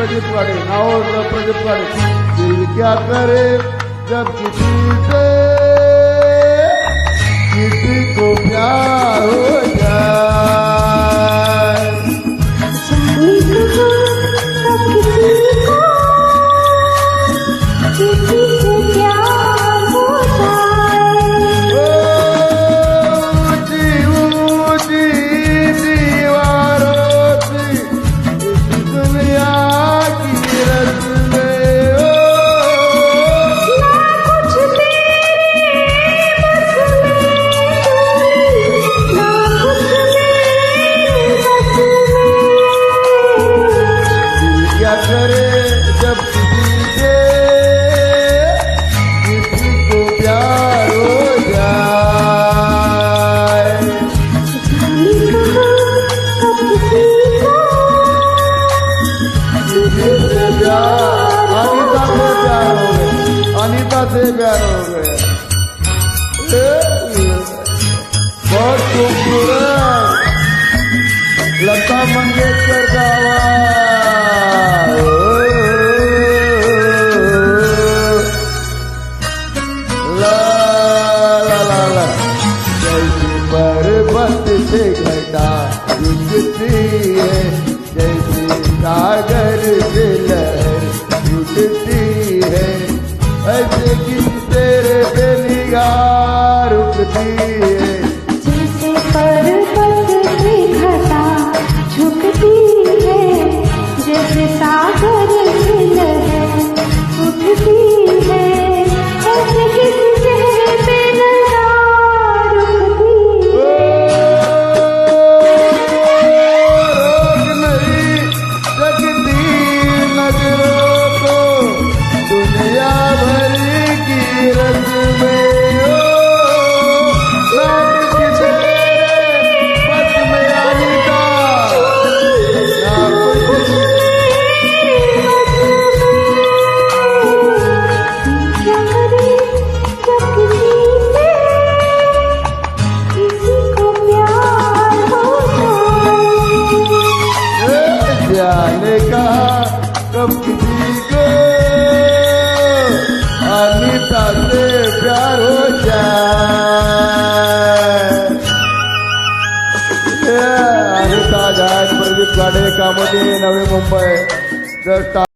प्रदीप वाड़े नाओ प्रदीप वाड़े। दिल क्या करे जब किसी से किसी को प्यार हो जाए। जब किसी से किसी को प्यार हो जाए। अनीता से प्यार हो गया। बहुत खूबसूरत लता मंगेशकर का आवाज। पर्वत से घटा उठती है, जैसे सागर से लहर उठती है, ऐसे किसी तेरे पे निगाह रुकती है। जैसे पर्वत से घटा झुकती है, जैसे सागर से लहर उठती है, ऐसे किसी चेहरे पे जाने का कब किसी को अनीता से प्यार हो जाए। अनीता जायत प्रदीप गाडे कामोदी नवी मुंबई।